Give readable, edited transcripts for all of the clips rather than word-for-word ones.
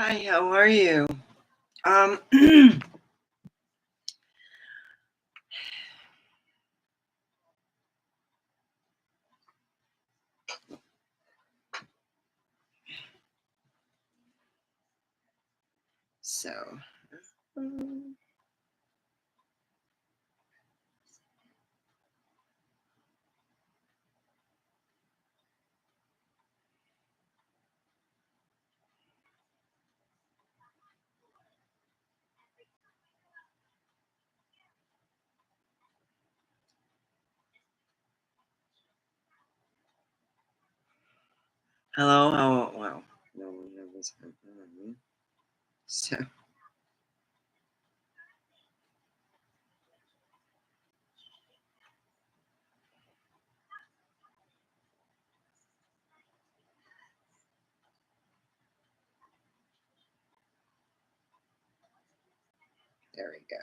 Hi, how are you? Um, so, hello, how, well, no one knows. So, there we go.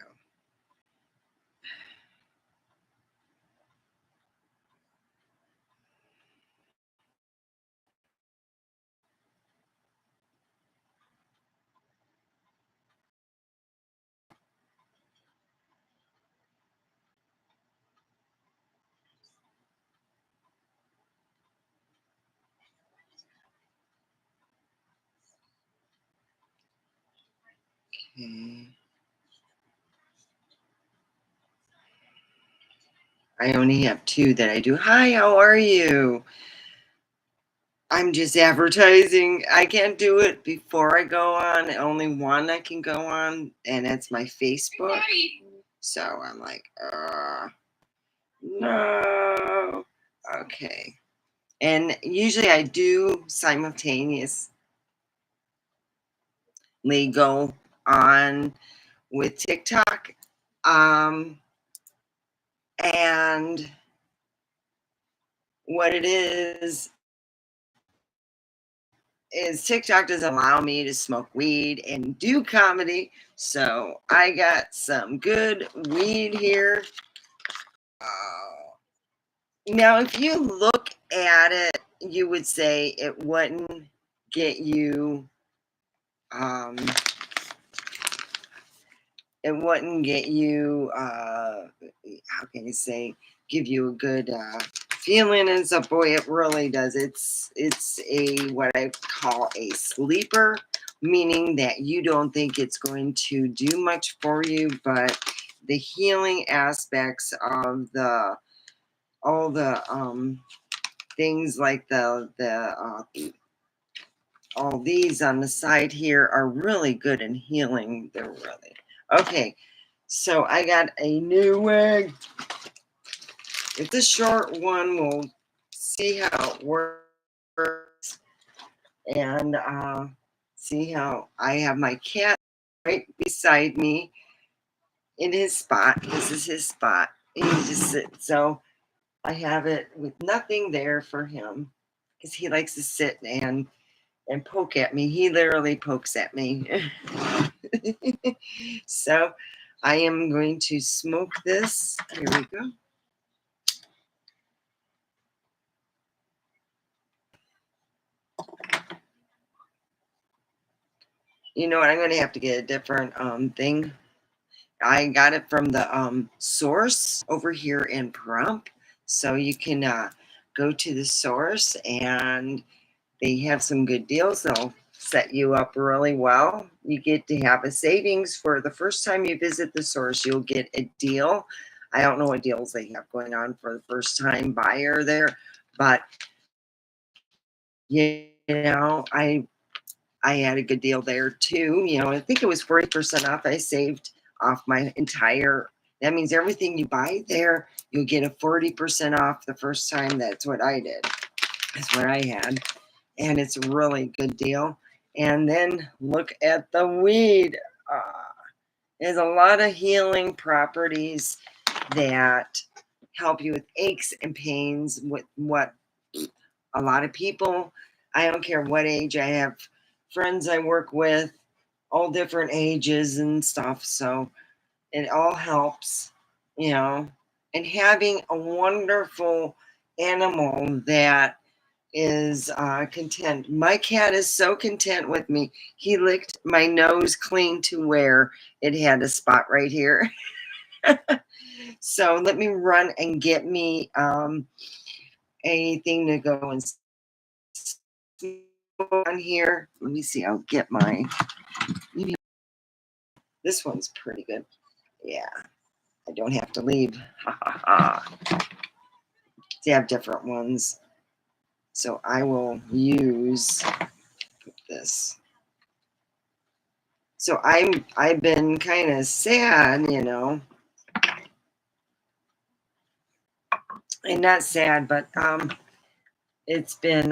Okay. I only have two that I do. Hi, how are you? I'm just advertising. I can't do it before I go on. Only one I can go on, and it's my Facebook. So I'm like, no. Okay. And usually I do simultaneously go on with TikTok. Um, and what it is TikTok doesn't allow me to smoke weed and do comedy. So I got some good weed here. Uh, Now, if you look at it, you would say it wouldn't get you, um, it wouldn't get you, how can you say, give you a good feeling and stuff. Boy, it really does. It's a what I call a sleeper, meaning that you don't think it's going to do much for you, but the healing aspects of the all the things like the all these on the side here are really good in healing. They're really okay. So I got a new wig. It's a short one. We'll see how it works and see how I have my cat right beside me in his spot. This is his spot. He just sits. So I have it with nothing there for him because he likes to sit and poke at me. He literally pokes at me. So I am going to smoke this. Here we go. You know what? I'm going to have to get a different thing. I got it from the source over here in Pahrump. So you can go to the source and they have some good deals. They'll set you up really well. You get to have a savings for the first time you visit the source. You'll get a deal. I don't know what deals they have going on for the first time buyer there, but I had a good deal there too. I think it was 40% off. I saved off my entire. That means everything you buy there, you'll get a 40% off the first time. That's what I did. That's what I had. And it's a really good deal. And then look at the weed. Uh, there's a lot of healing properties that help you with aches and pains. With what a lot of people, I don't care what age, I have friends I work with, all different ages and stuff. So it all helps, and having a wonderful animal that is content. My cat is so content with me. He licked my nose clean to where it had a spot right here. So let me run and get me a thing to go and on here. Let me see. I'll get my. Maybe this one's pretty good. Yeah, I don't have to leave. Ha ha ha. They have different ones, so I will use this. So I've been kind of sad, and not sad, but it's been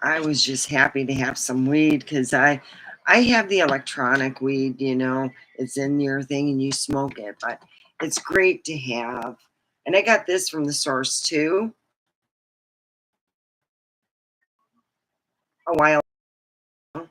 I was just happy to have some weed because I have the electronic weed, it's in your thing and you smoke it, but it's great to have. And I got this from the source too a while ago.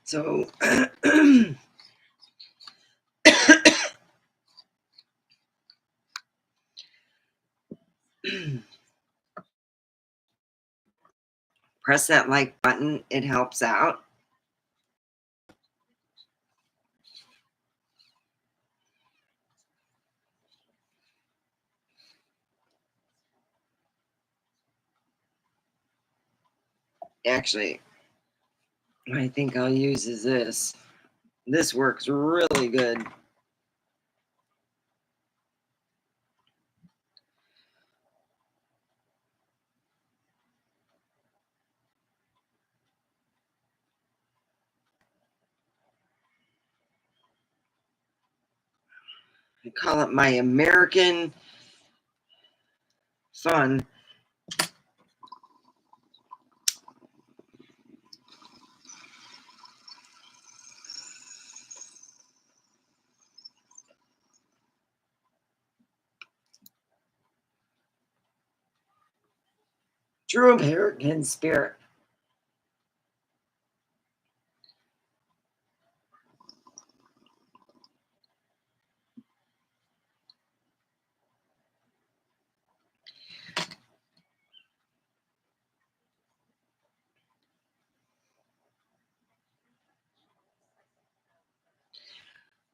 So press that like button, it helps out. Actually, I think I'll use is this. This works really good. I call it my American fun. True American spirit.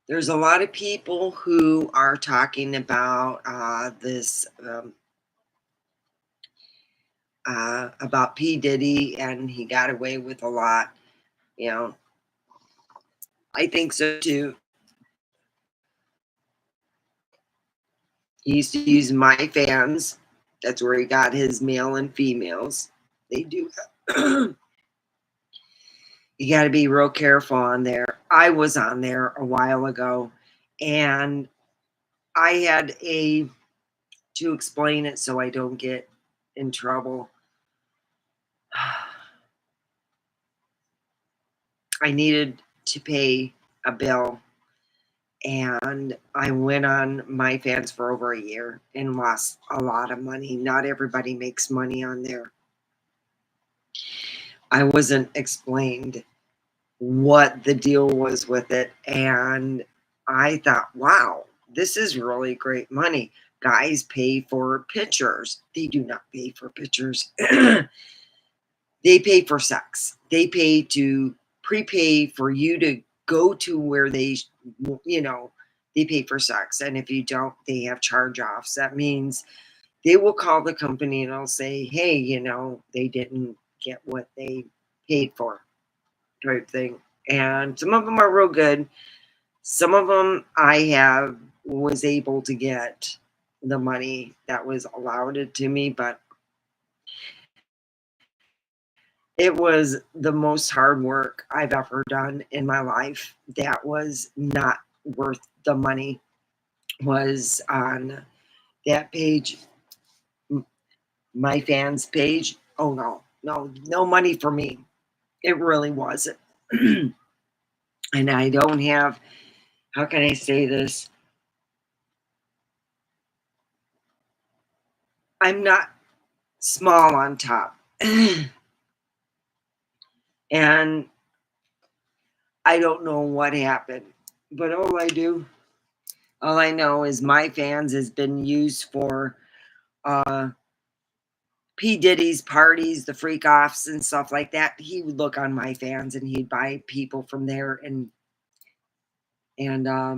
There's a lot of people who are talking about this about P. Diddy, and he got away with a lot. You know, I think so too. He used to use My Fans. That's where he got his male and females. They do. You got to be real careful on there. I was on there a while ago, and I had to explain it so I don't get in trouble. I needed to pay a bill, and I went on My Fans for over a year and lost a lot of money. Not everybody makes money on there. I wasn't explained what the deal was with it, and I thought, wow, this is really great money. Guys pay for pictures. They do not pay for pictures. They pay for sex. They pay to prepay for you to go to where you know, they pay for sex. And if you don't, they have charge offs. That means they will call the company and they'll say, hey, they didn't get what they paid for, type thing. And some of them are real good. Some of them I have was able to get the money that was allowed to me, but it was the most hard work I've ever done in my life. That was not worth the money. Was on that page, my fans page. Oh no, no, no money for me. It really wasn't. And I don't have, how can I say this? I'm not small on top. And I don't know what happened. But all I know is my fans has been used for uh P. Diddy's parties, the freak offs and stuff like that. He would look on my fans and he'd buy people from there and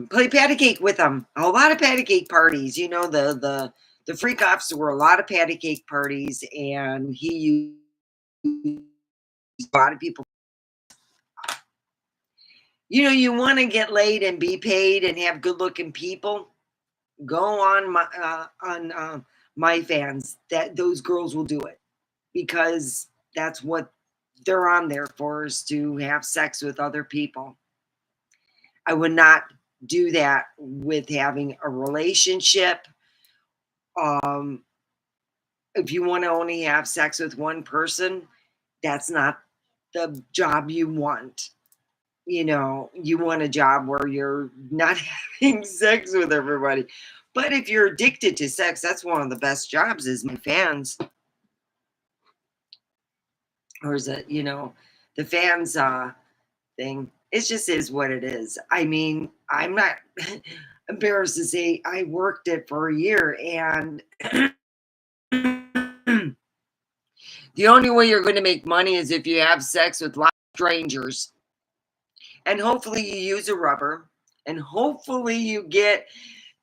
play patty cake with them. A lot of patty cake parties. You know, the freak offs were a lot of patty cake parties, and he used a lot of people. You know, you want to get laid and be paid and have good looking people. Go on my fans. That those girls will do it because that's what they're on there for, is to have sex with other people. I would not do that with having a relationship. Um, if you want to only have sex with one person, that's not the job you want. You know, you want a job where you're not having sex with everybody. But if you're addicted to sex, that's one of the best jobs, is my fans. Or is it, the fans thing? It just is what it is. I mean, I'm not embarrassed to say I worked it for a year, and the only way you're going to make money is if you have sex with lots of strangers. And hopefully you use a rubber, and hopefully you get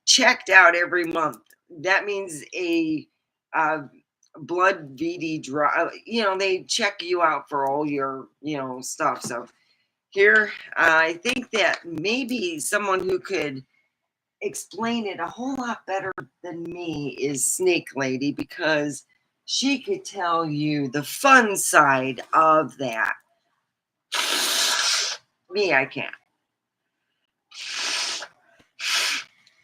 checked out every month. That means a uh, blood VD draw. They check you out for all your, stuff. So here, I think that maybe someone who could explain it a whole lot better than me is Snake Lady, because she could tell you the fun side of that. Me, I can't.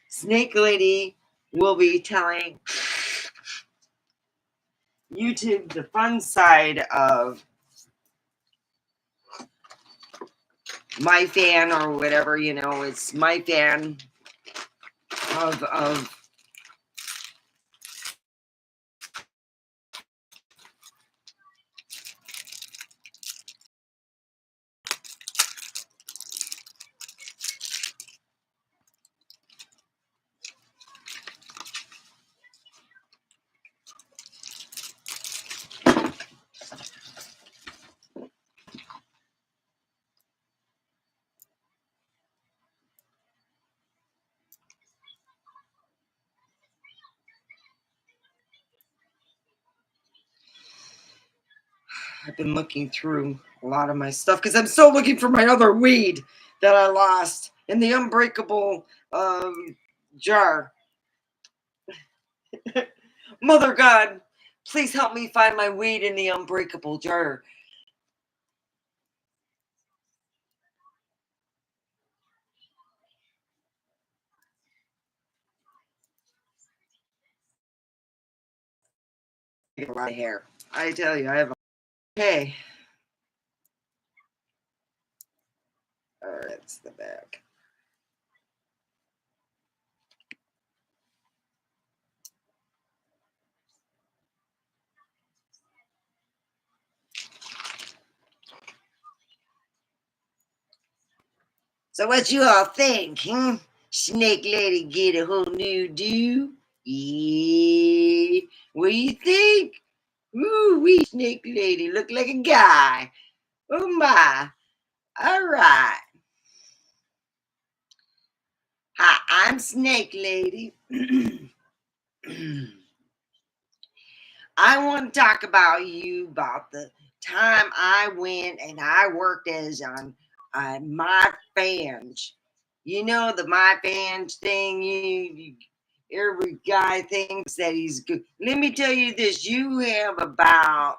Snake Lady will be telling YouTube the fun side of my fan, or whatever, it's my fan of I've been looking through a lot of my stuff because I'm still looking for my other weed that I lost in the unbreakable jar. Mother God, please help me find my weed in the unbreakable jar. I get a lot of hair. I tell you, I have. Okay. All right, that's the back. So what you all think, hmm? Snake Lady get a whole new do? Yeah. What do you think? Ooh, wee, Snake Lady look like a guy. Oh my. All right. Hi, I'm Snake Lady. I want to talk about the time I went and I worked as on my fans. You know the my fans thing. Every guy thinks that he's good. Let me tell you this: you have about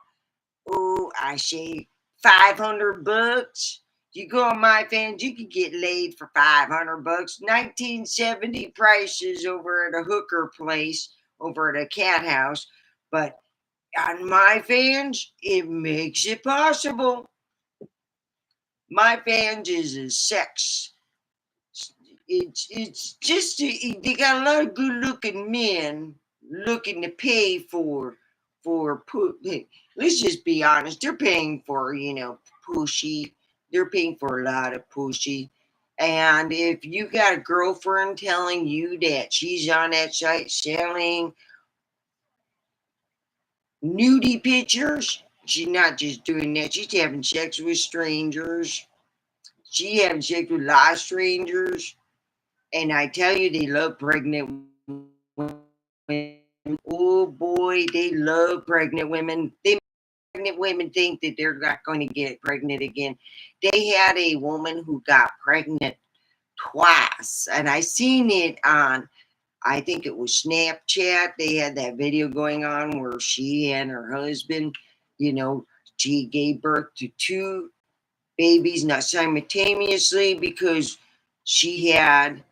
I say $500. You go on my fans, you can get laid for $500. 1970 prices over at a hooker place over at a cat house, but on my fans, it makes it possible. My fans is a sex. It's just they got a lot of good looking men looking to pay for. Let's just be honest. They're paying for pushy. They're paying for a lot of pushy. And if you got a girlfriend telling you that she's on that site selling nudie pictures, she's not just doing that. She's having sex with strangers. She having sex with a lot of strangers. And I tell you, they love pregnant women. Oh boy, they love pregnant women. Pregnant women think that they're not going to get pregnant again. They had a woman who got pregnant twice, and I seen it on, I think it was Snapchat. They had that video going on where she and her husband, you know, she gave birth to two babies, not simultaneously, because she had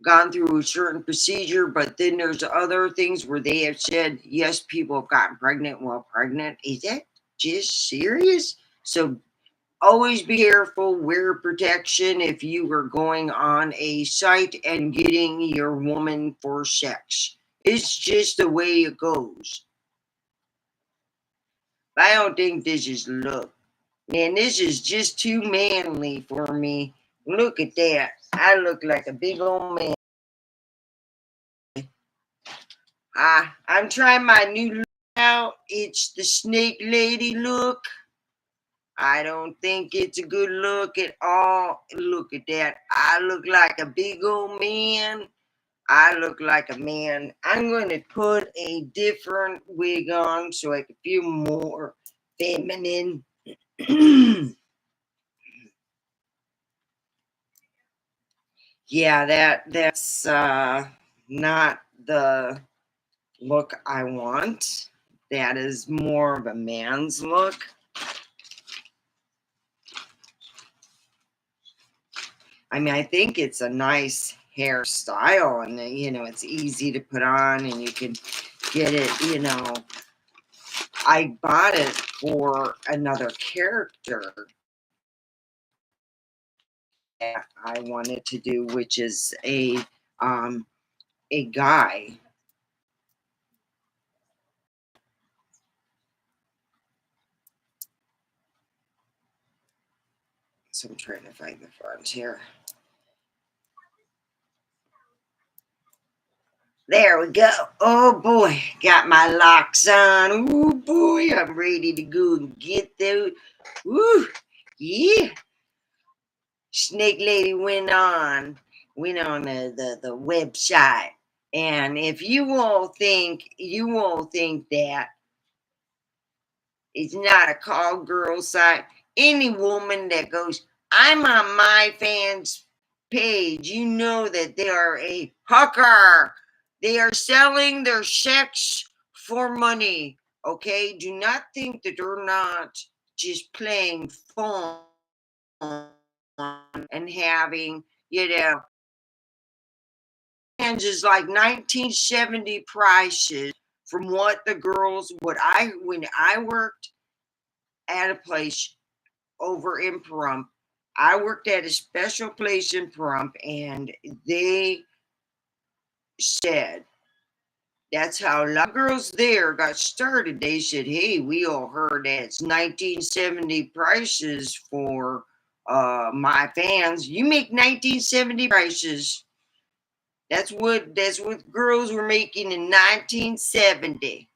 gone through a certain procedure, but then there's other things where they have said, yes, people have gotten pregnant while pregnant. Is that just serious? So always be careful, wear protection if you are going on a site and getting your woman for sex. It's just the way it goes. I don't think this is look. Man, this is just too manly for me. Look at that. I look like a big old man. I'm trying my new look out. It's the snake lady look. I don't think it's a good look at all. Look at that. I look like a big old man. I look like a man. I'm going to put a different wig on so I can feel more feminine. Yeah, that's not the look I want. That is more of a man's look. I mean, I think it's a nice hairstyle, and it's easy to put on, and you can get it. I bought it for another character that I wanted to do, which is a guy. So I'm trying to find the front here. There we go. Oh boy, got my locks on. Oh boy, I'm ready to go and get those. Woo, yeah. Snake Lady went on the website, and if you all think that it's not a call girl site, any woman that goes, I'm on my fans page, you know that they are a hooker. They are selling their sex for money. Okay, do not think that they're not just playing phone and having, and is like 1970 prices from what the girls, when I worked at a place over in Pahrump. I worked at a special place in Pahrump, and they said that's how a lot of girls there got started. They said, hey, we all heard that it's 1970 prices for my fans. You make 1970 prices. That's what girls were making in 1970.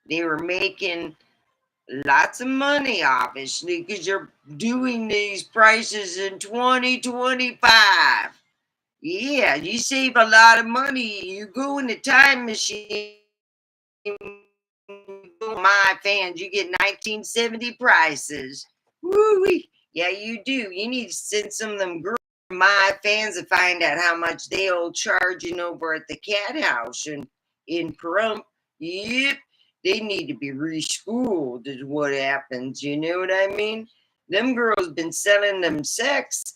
They were making lots of money, obviously, because you're doing these prices in 2025. Yeah, you save a lot of money. You go in the time machine. My fans, you get 1970 prices. Woo wee. Yeah, you do. You need to send some of them girls to my fans to find out how much they'll charging over at the cat house in Pahrump. Yep. They need to be reschooled, is what happens. You know what I mean? Them girls been selling them sex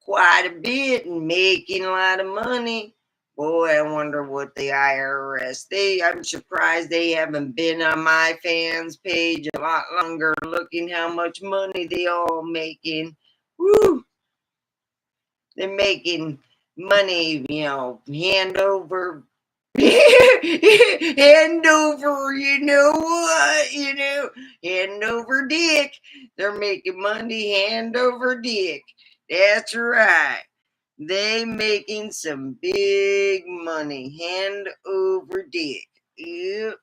quite a bit and making a lot of money. Boy, I wonder what the IRS. I'm surprised they haven't been on my fans page a lot longer, looking how much money they all making. Woo! They're making money, hand over, hand over. You know what? Hand over dick. They're making money hand over dick. That's right. They making some big money, hand over dick. Yep,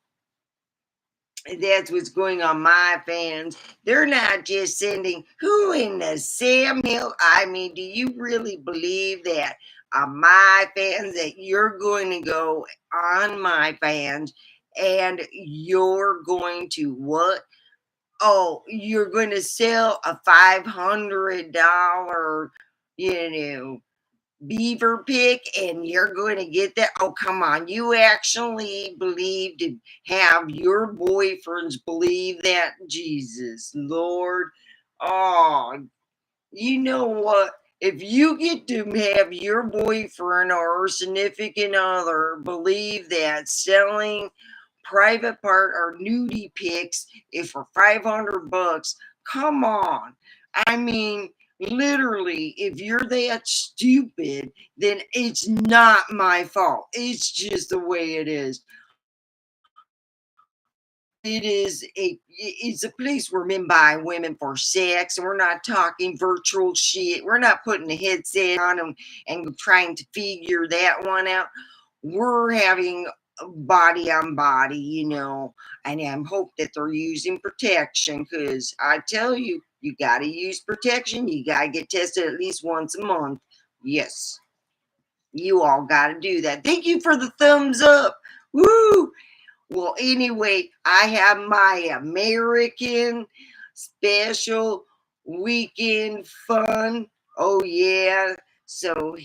that's what's going on, my fans. They're not just sending who in the Sam Hill. I mean, do you really believe that my fans that you're going to go on my fans and you're going to what? Oh, you're going to sell a $500, you know beaver pick and you're going to get that. Oh, come on. You actually believe to have your boyfriends believe that? Jesus, Lord. Oh, you know what? If you get to have your boyfriend or significant other believe that selling private part or nudie pics if for $500, come on. I mean, literally, if you're that stupid, then it's not my fault. It's just the way it is. It's a place where men buy women for sex, and we're not talking virtual shit. We're not putting a headset on and trying to figure that one out. We're having body on body, and I hope that they're using protection because I tell you, you got to use protection. You got to get tested at least once a month. Yes, you all got to do that. Thank you for the thumbs up. Woo! Well, anyway, I have my American special weekend fun. Oh, yeah. So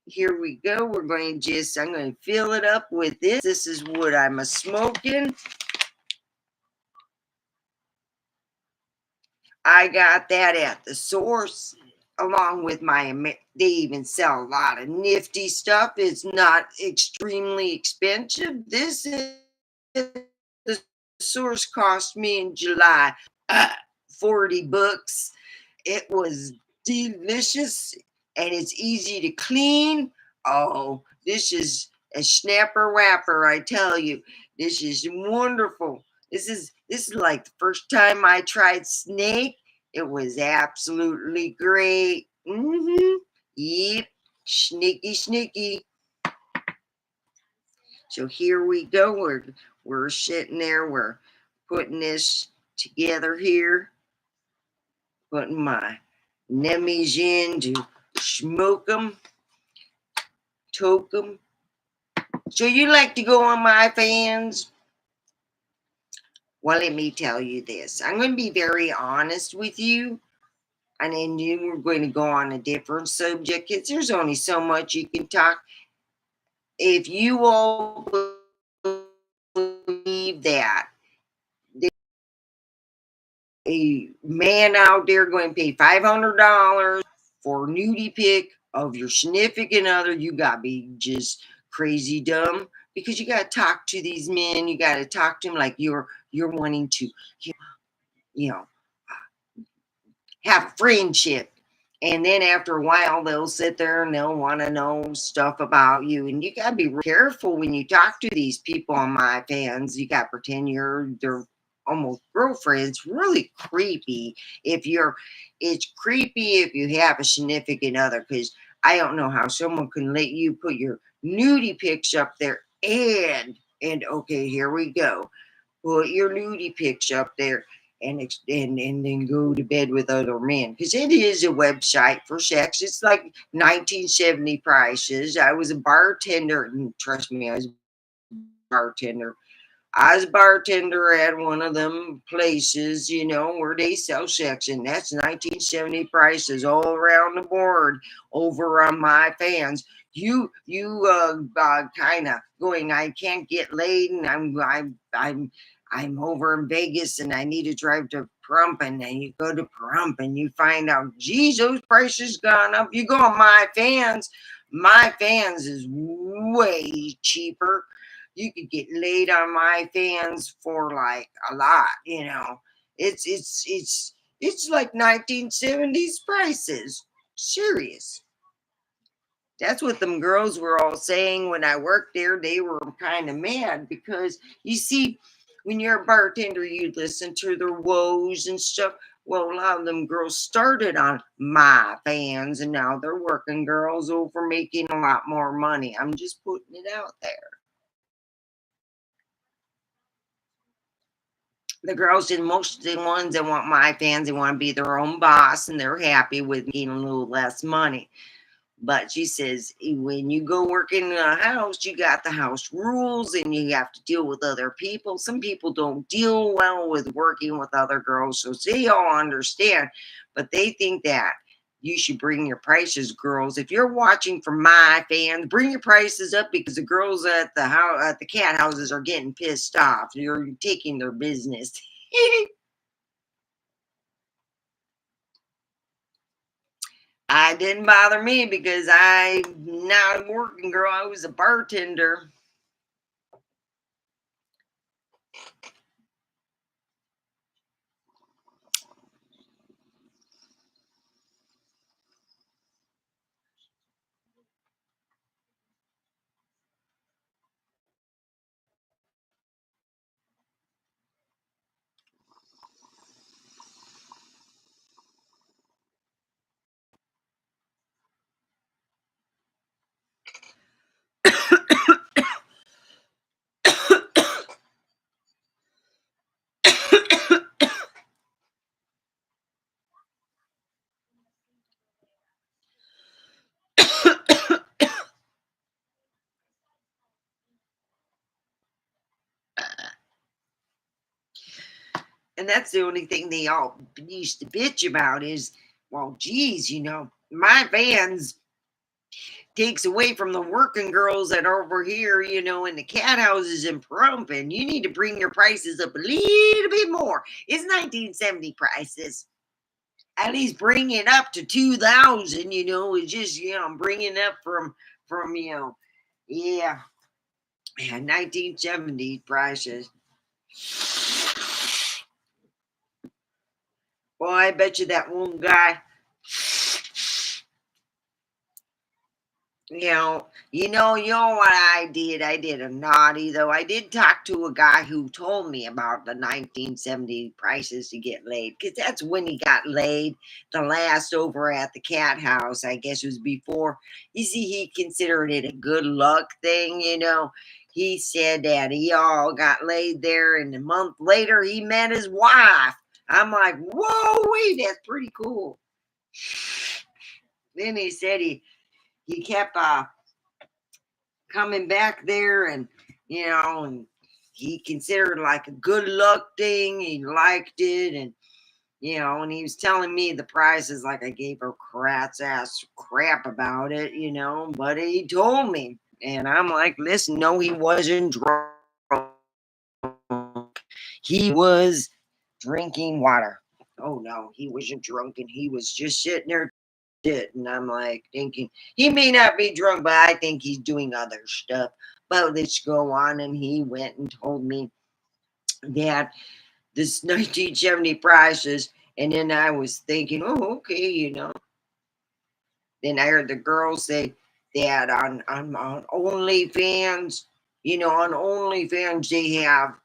here we go. I'm going to fill it up with this. This is what I'm a smoking. I got that at the source along with they even sell a lot of nifty stuff. It's not extremely expensive. This is the source cost me in July uh, $40. It was delicious and it's easy to clean. Oh, this is a snapper wrapper, I tell you. This is wonderful. This is like the first time I tried snake. It was absolutely great. Yep. Sneaky, sneaky. So here we go. We're sitting there. We're putting this together here. Putting my nemmies in to smoke them, toke them. So you like to go on my fans? Well, let me tell you this. I'm going to be very honest with you. And then we're going to go on a different subject because there's only so much you can talk. If you all believe that a man out there going to pay $500 for a nudie pic of your significant other, you got to be just crazy dumb because you got to talk to these men. You got to talk to them like you're wanting to, you know, have a friendship. And then after a while, they'll sit there and they'll want to know stuff about you. And you got to be careful when you talk to these people on my fans. You got to pretend you're their almost girlfriend. It's really creepy it's creepy if you have a significant other because I don't know how someone can let you put your nudie pics up there and okay, here we go. Put your nudie pics up there and then go to bed with other men, because it is a website for sex. It's like 1970 prices. I was a bartender, and trust me, bartender. I was a bartender at one of them places, where they sell sex, and that's 1970 prices all around the board over on my fans. You kind of going, I can't get laid, and I'm over in Vegas, and I need to drive to Prump, and then you go to Prump, and you find out, geez, those prices gone up. You go on my fans is way cheaper. You could get laid on my fans for like a lot. It's like 1970s prices. Serious. That's what them girls were all saying when I worked there. They were kind of mad because you see, when you're a bartender, you listen to their woes and stuff. Well, a lot of them girls started on my fans, and now they're working girls over making a lot more money. I'm just putting it out there. The girls and most of the ones that want my fans, they want to be their own boss, and they're happy with getting a little less money. But she says, when you go work in a house, you got the house rules and you have to deal with other people. Some people don't deal well with working with other girls, so they all understand. But they think that you should bring your prices, girls. If you're watching for my fans, bring your prices up, because the girls at the house, at the cat houses, are getting pissed off. You're taking their business. I didn't bother me because I'm not a working girl. I was a bartender. And that's the only thing they all used to bitch about is, well, geez, my fans takes away from the working girls that are over here, in the cat houses and Prump, and you need to bring your prices up a little bit more. It's 1970 prices. At least bring it up to 2000. It's just, bring it up from yeah, yeah, 1970 prices. Well, I bet you that one guy, you know what I did? I did a naughty though. I did talk to a guy who told me about the 1970 prices to get laid, because that's when he got laid the last over at the cat house. I guess it was before. You see, he considered it a good luck thing. He said that he all got laid there, and a month later he met his wife. I'm like, whoa, wait, that's pretty cool. Then he said he kept coming back there, and he considered it like a good luck thing. He liked it, and he was telling me the prices like I gave her crat's ass crap about it, but he told me. And I'm like, listen, no, he wasn't drunk. He was drinking water. Oh no, he wasn't drunk, and he was just sitting there. And I'm like thinking, he may not be drunk, but I think he's doing other stuff. But let's go on. And he went and told me that this 1970 prices. And then I was thinking, oh, okay. Then I heard the girls say that on OnlyFans, on OnlyFans, they have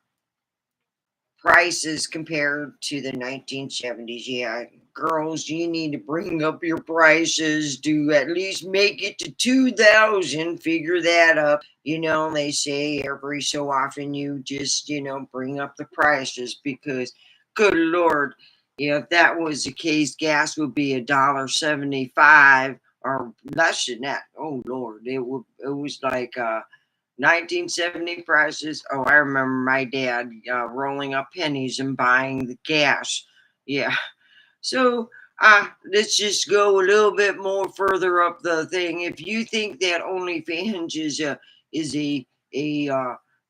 prices compared to the 1970s. Yeah, girls, you need to bring up your prices to at least make it to 2000. Figure that up. They say every so often you just, bring up the prices, because good Lord. If that was the case, gas would be $1.75 or less than that. Oh Lord, it was like 1970 prices. Oh, I remember my dad rolling up pennies and buying the gas. Yeah. So let's just go a little bit more further up the thing. If you think that OnlyFans is a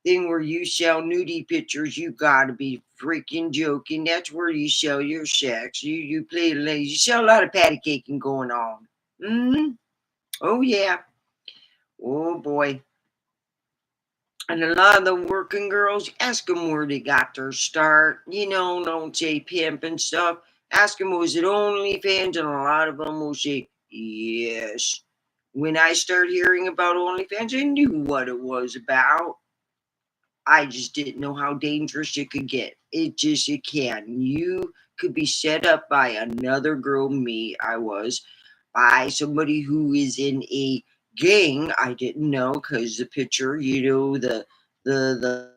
thing where you sell nudie pictures, you gotta be freaking joking. That's where you sell your sex. You play you sell a lot of patty caking going on. Hmm. Oh yeah. Oh boy. And a lot of the working girls, ask them where they got their start. Don't say pimp and stuff. Ask them, was it OnlyFans? And a lot of them will say, yes. When I started hearing about OnlyFans, I knew what it was about. I just didn't know how dangerous it could get. It can. You could be set up by another girl, me, I was, by somebody who is in a gang. I didn't know because the picture, the the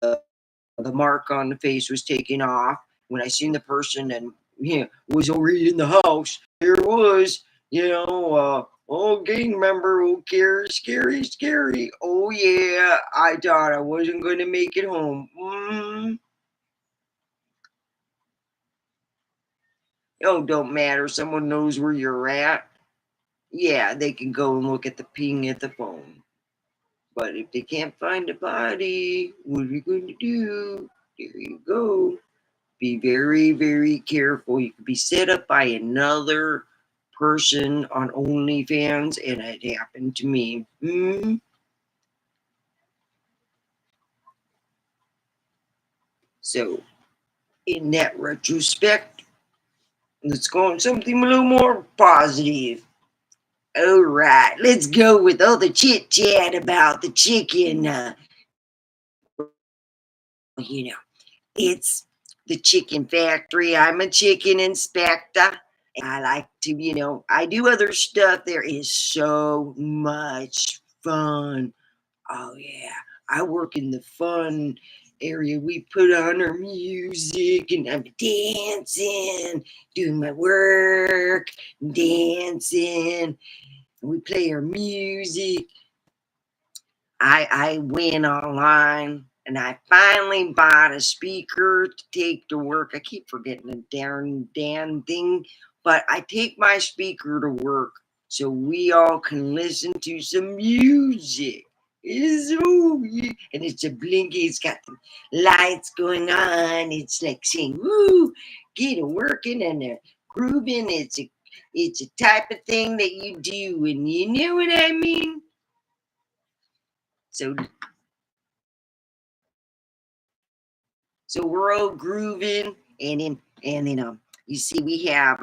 the mark on the face was taken off. When I seen the person and was already in the house, there was, oh, gang member, who cares? Scary, scary. Oh yeah, I thought I wasn't gonna make it home. Oh, don't matter. Someone knows where you're at. Yeah, they can go and look at the ping at the phone. But if they can't find the body, what are you going to do? There you go. Be very, very careful. You could be set up by another person on OnlyFans, and it happened to me. So, in that retrospect, let's go on something a little more positive. All right, let's go with all the chit chat about the chicken. You know, it's the chicken factory. I'm a chicken inspector. I like to, I do other stuff. There is so much fun. Oh, yeah. I work in the fun area. We put on our music and I'm dancing, doing my work, dancing. We play our music. I went online and I finally bought a speaker to take to work. I keep forgetting the damn thing, but I take my speaker to work so we all can listen to some music. And it's a blinky, it's got the lights going on. It's like saying, woo, get it working and grooving. It's a type of thing that you do, and you know what I mean? So So we're all grooving, and then you see we have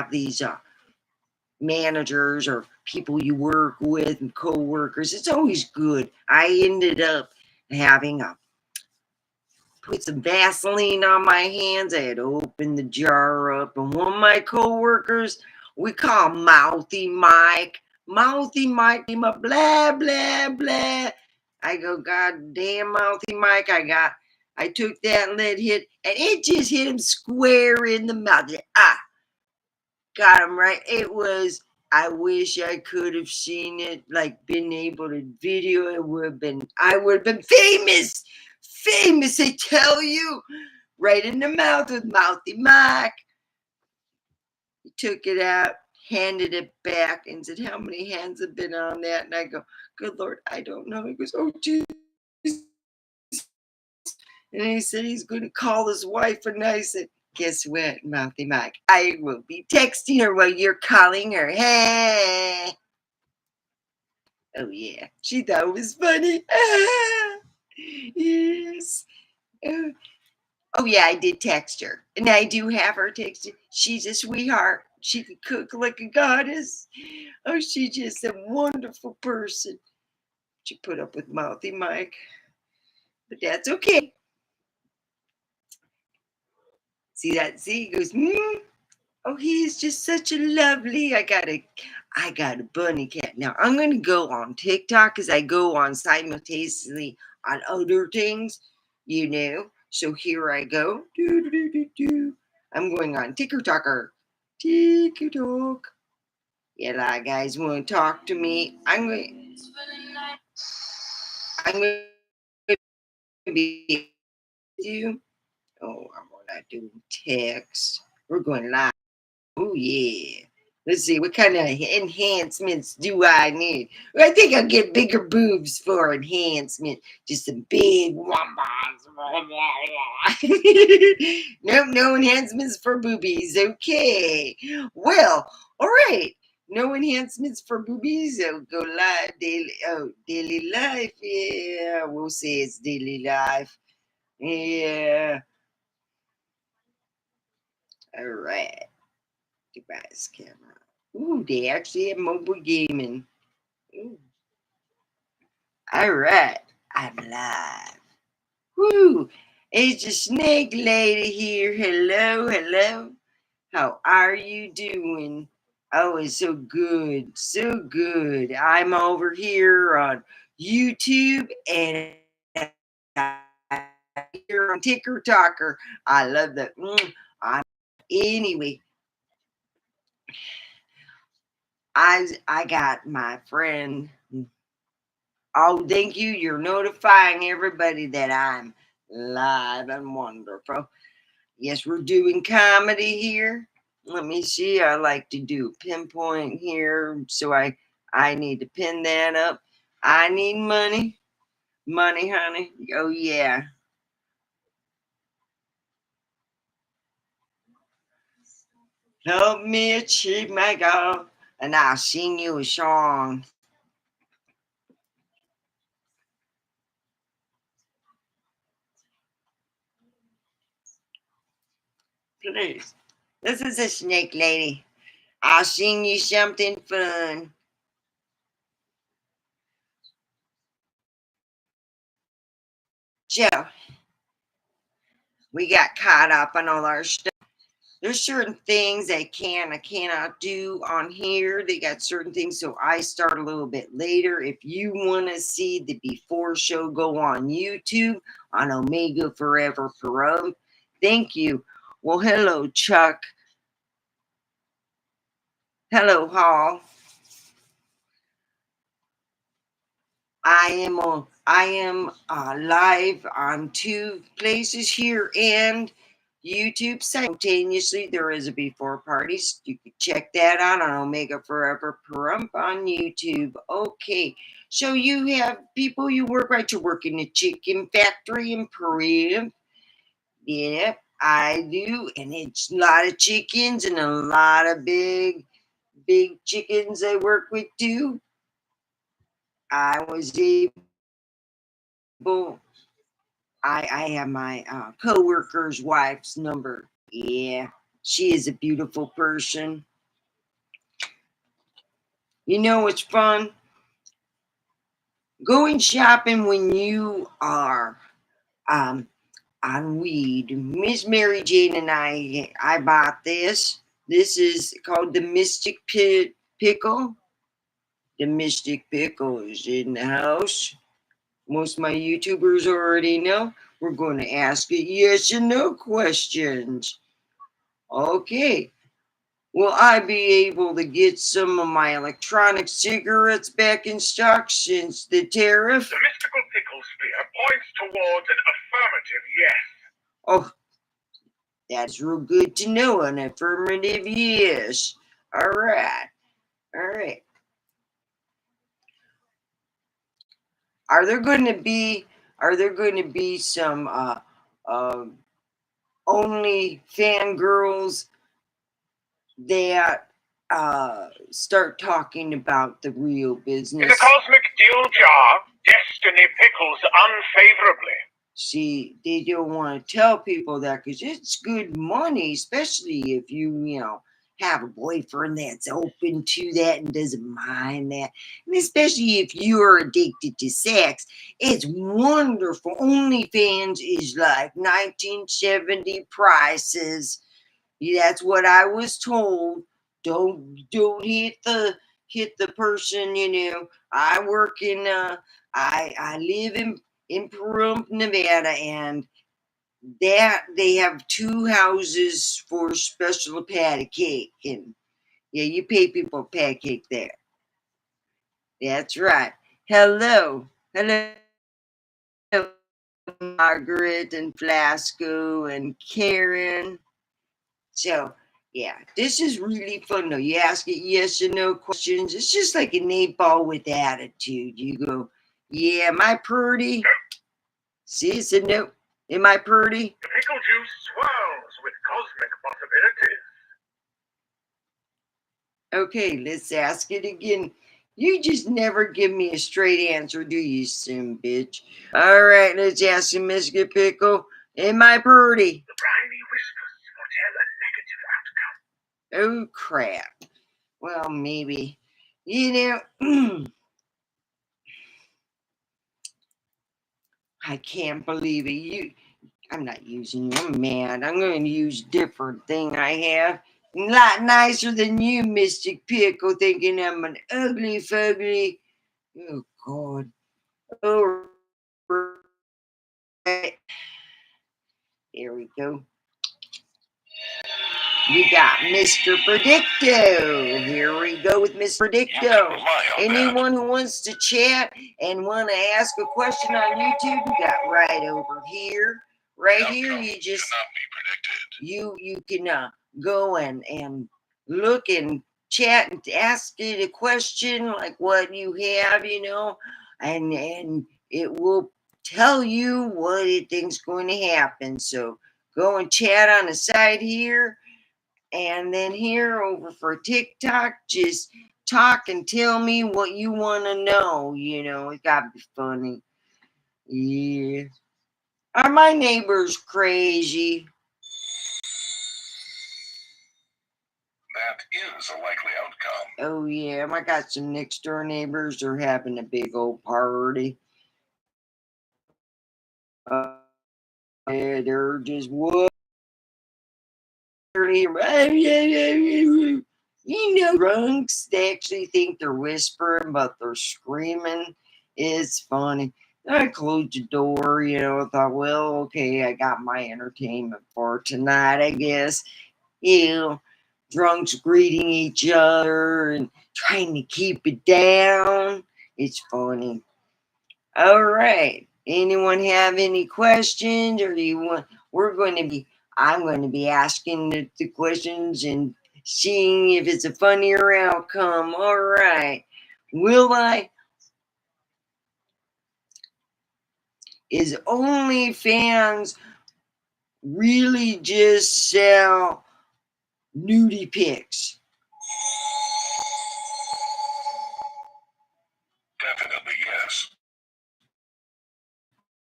these managers or people you work with and coworkers. It's always good. I ended up having put some Vaseline on my hands. I had opened the jar up, and one of my coworkers, we call Mouthy Mike. Mouthy Mike, him a blah blah blah. I go, God damn, Mouthy Mike, I took that lead hit, and it just hit him square in the mouth. Got him right. It was. I wish I could have seen it, like been able to video. It would have been. I would have been famous, famous. I tell you, right in the mouth with Mouthy Mike. He took it out, handed it back, and said, "How many hands have been on that?" And I go, "Good Lord, I don't know." He goes, "Oh, geez." And he said he's going to call his wife, and I said, guess what, Mouthy Mike? I will be texting her while you're calling her. Hey. Oh, yeah. She thought it was funny. Yes. Oh, oh, yeah, I did text her. And I do have her texted. She's a sweetheart. She can cook like a goddess. Oh, she's just a wonderful person. She put up with Mouthy Mike. But that's okay. See that? See, he goes, oh, he's just such a lovely. I got a bunny cat. Now I'm gonna go on TikTok because I go on simultaneously on other things, you know. So here I go. Do, do, do, do, do. I'm going on TikToker. TikTok. Yeah, guys want to talk to me. I'm going to be with you. Oh, I'm not doing text. We're going live. Oh yeah. Let's see, what kind of enhancements do I need? I think I'll get bigger boobs for enhancement. Just some big wombats. Nope, no enhancements for boobies. Okay. Well, all right. No enhancements for boobies. Oh, go live daily. Oh, daily life. Yeah, we'll say it's daily life. Yeah. All right. Device camera. Ooh, they actually have mobile gaming. Ooh. All right, I'm live. Woo! It's a snake lady here. Hello, hello. How are you doing? Oh, it's so good, so good. I'm over here on YouTube and here on Ticker Talker. I love that. Anyway, I got my friend. Oh, thank you. You're notifying everybody that I'm live and wonderful. Yes, we're doing comedy here. Let me see. I like to do a pinpoint here. So I need to pin that up. I need money. Money, honey. Oh yeah. Help me achieve my goal. And I'll sing you a song. Please. This is a snake lady. I'll sing you something fun. Joe, we got caught up on all our stuff. There's certain things I cannot do on here. They got certain things, so I start a little bit later. If you want to see the before show, go on YouTube on Omega Forever Perum. Thank you. Well, hello, Chuck. Hello, Hall. I am live on two places here and YouTube simultaneously. There is a before party. You can check that out on Omega Forever Perump on YouTube. Okay, so you have people you work right. You work in the chicken factory in Peru. Yep, I do, and it's a lot of chickens and a lot of big chickens I work with too. I was able I have my coworker's wife's number. Yeah, she is a beautiful person. You know what's fun? Going shopping when you are um, on weed. Miss Mary Jane and I bought this. This is called the Pickle. The Mystic Pickle is in the house. Most of my YouTubers already know. We're going to ask it yes and no questions. Okay. Will I be able to get some of my electronic cigarettes back in stock since the tariff? The mystical pickle sphere points towards an affirmative yes. Oh, that's real good to know. An affirmative yes. All right. All right. Are there going to be some uh only fangirls that start talking about the real business? In the cosmic deal jar, destiny pickles unfavorably. See, they don't want to tell people that because it's good money, especially if you have a boyfriend that's open to that and doesn't mind that. And especially if you're addicted to sex, it's wonderful. OnlyFans is like 1970 prices. That's what I was told. Don't hit the person. I work in I live in Pahrump, Nevada, and that they have 2 houses for special patty cake, and yeah, you pay people patty cake there. That's right. Hello, hello, Margaret and Flasco and Karen. So, yeah, this is really fun though. You ask it yes or no questions. It's just like an 8-ball with attitude. You go, yeah, am I pretty? See, it's a no. Am I pretty? The pickle juice swirls with cosmic possibilities. Okay, let's ask it again. You just never give me a straight answer, do you, sim bitch? All right, let's ask you, Mr. Pickle. Am I pretty? The briny whispers foretell a negative outcome. Oh, crap. Well, maybe. You know, I can't believe it. I'm not using you. I'm mad. I'm going to use different thing I have. A lot nicer than you, Mystic Pickle, thinking I'm an ugly fugly. Oh, God. Oh, right. Here we go. We got Mr. Predicto. Here we go with Mr. Predicto. Anyone who wants to chat and want to ask a question on YouTube, we got right over here. Right here, you just you can go and look and chat and ask it a question like what you have, and it will tell you what it thinks going to happen. So go and chat on the side here, and then here over for TikTok, just talk and tell me what you want to know. It gotta be funny. Yeah. Are my neighbors crazy? That is a likely outcome. Oh yeah, I got some next door neighbors. They're having a big old party. Yeah, they're just what? Drunks. They actually think they're whispering, but they're screaming. It's funny. I closed the door. I thought, well, okay, I got my entertainment for tonight, I guess. Drunks greeting each other and trying to keep it down. It's funny. All right. Anyone have any questions, or do you want? I'm going to be asking the questions and seeing if it's a funnier outcome. All right. Will I? Is OnlyFans really just sell nudie pics? Definitely yes.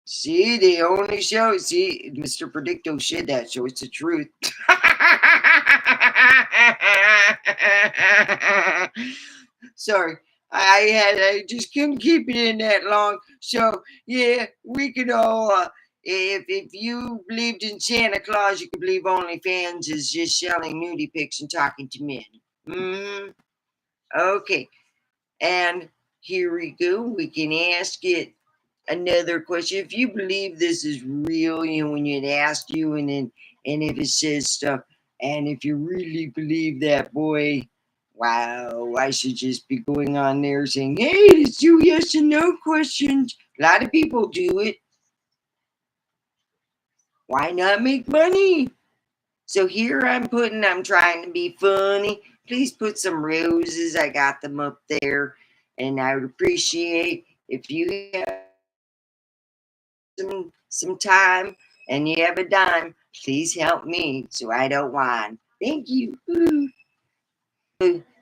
See, they only show. See, Mr. Predicto said that, so it's the truth. Sorry, I just couldn't keep it in that long. So yeah, we could all. If you believed in Santa Claus, you could believe OnlyFans is just selling nudie pics and talking to men. Okay, and here we go. We can ask it another question. If you believe this is real, when it asked you, and if it says stuff, and if you really believe that, boy, wow, I should just be going on there saying, hey, let's do yes and no questions. A lot of people do it. Why not make money? So here I'm trying to be funny. Please put some roses. I got them up there. And I would appreciate if you have some time and you have a dime, please help me so I don't whine. Thank you.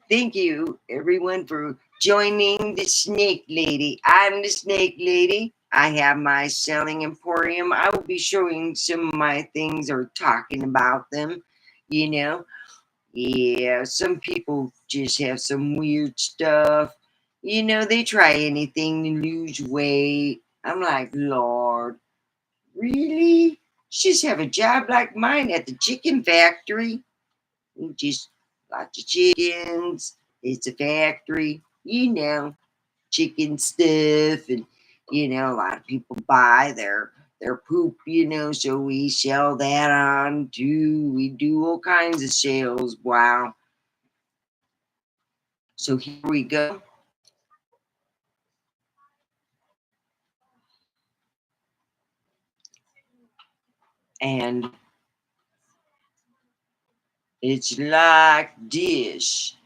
Thank you, everyone, for joining the Snake Lady. I'm the Snake Lady. I have my selling emporium. I will be showing some of my things or talking about them. You know, yeah, some people just have some weird stuff. They try anything to lose weight. I'm like, Lord, really? Just have a job like mine at the chicken factory. Just lots of chickens. It's a factory, chicken stuff. And, a lot of people buy their their poop, so we sell that on too. We do all kinds of sales. Wow. So here we go. And it's like this.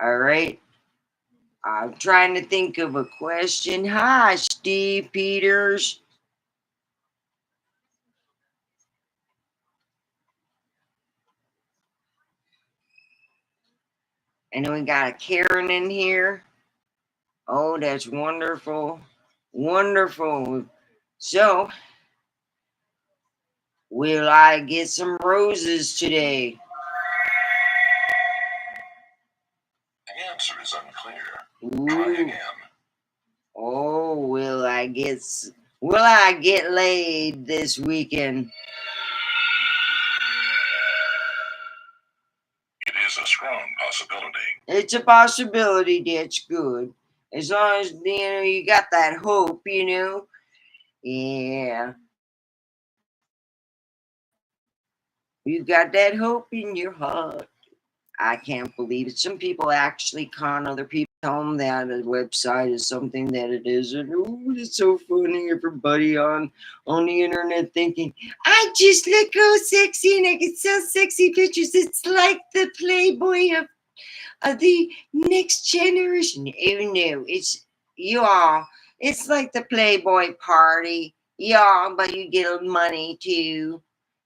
All right. I'm trying to think of a question. Hi, Steve Peters. And we got a Karen in here. Oh, that's wonderful. Wonderful. So, will I get some roses today? The answer is unclear. Ooh. Try again. Oh, will I get laid this weekend? It is a strong possibility. It's a possibility. That's good. As long as you got that hope, Yeah. You got that hope in your heart. I can't believe it. Some people actually con other people, tell them that a website is something that it isn't. Ooh, it's so funny. Everybody on the internet thinking, I just look all sexy and I can sell sexy pictures. It's like the Playboy of the next generation. Oh no, it's y'all. It's like the Playboy party. Y'all, but you get money too.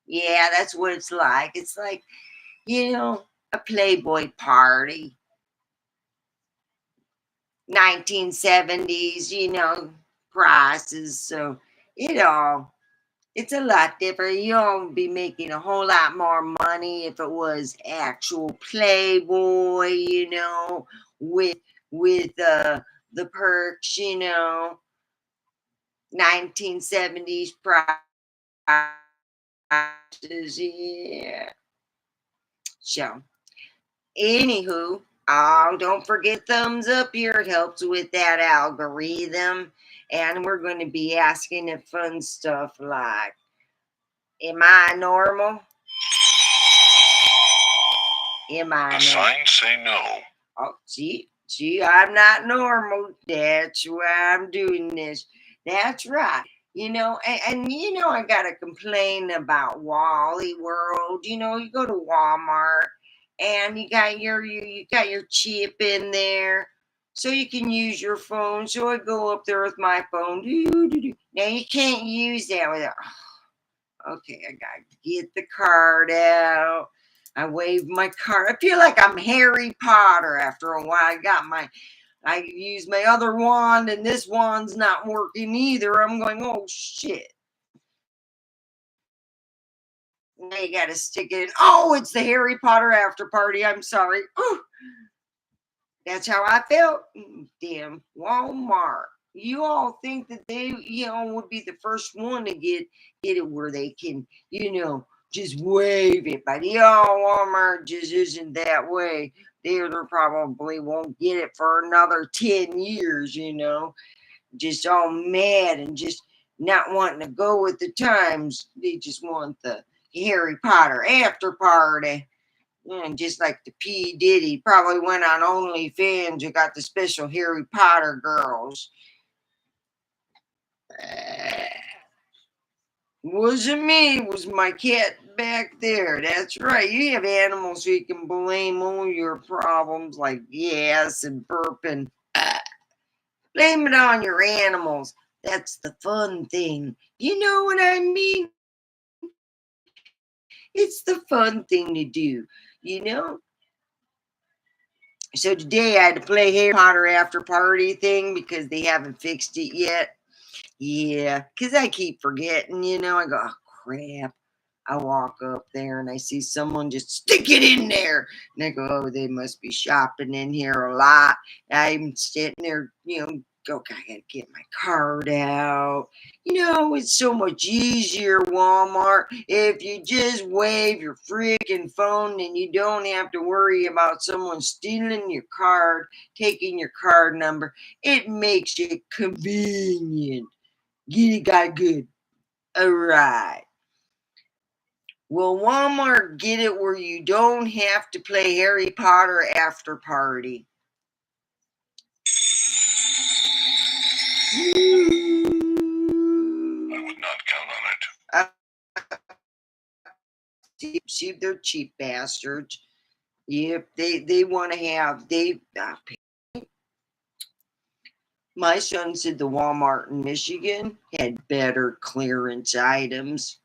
Yeah, that's what it's like. It's like, a Playboy party. 1970s, prices. So it's a lot different. You'll be making a whole lot more money if it was actual Playboy, with the perks, 1970s prices, yeah. So, anywho, don't forget thumbs up here. It helps with that algorithm. And we're going to be asking it fun stuff like, am I normal? Am I The signs say no. Oh, see, I'm not normal. That's why I'm doing this. That's right. I gotta complain about Wally World. You go to Walmart and you got your chip in there, so you can use your phone. So I go up there with my phone. Now you can't use that with it. Okay, I gotta get the card out. I wave my card. I feel like I'm Harry Potter after a while. I use my other wand, and this wand's not working either. I'm going, oh shit. Now you gotta stick it in. Oh, it's the Harry Potter after party. I'm sorry. Ooh, that's how I felt. Damn Walmart. You all think that they, would be the first one to get it where they can, just wave it. But Walmart just isn't that way. They probably won't get it for another 10 years, just all mad and just not wanting to go with the times. They just want the Harry Potter after party. And just like the P. Diddy probably went on OnlyFans and got the special Harry Potter girls. Wasn't me, it was my cat back there. That's right. You have animals so you can blame all your problems like gas and burping. Blame it on your animals. That's the fun thing. You know what I mean? It's the fun thing to do, So today I had to play Harry Potter after party thing because they haven't fixed it yet. Yeah, because I keep forgetting, I go, oh, crap. I walk up there and I see someone just stick it in there. And I go, oh, they must be shopping in here a lot. I'm sitting there, okay, I gotta get my card out. It's so much easier, Walmart, if you just wave your freaking phone and you don't have to worry about someone stealing your card, taking your card number. It makes it convenient. Get it, got good. All right. Will Walmart get it where you don't have to play Harry Potter After Party? I would not count on it. See, they're cheap bastards. Yep, they want to have my son said the Walmart in Michigan had better clearance items.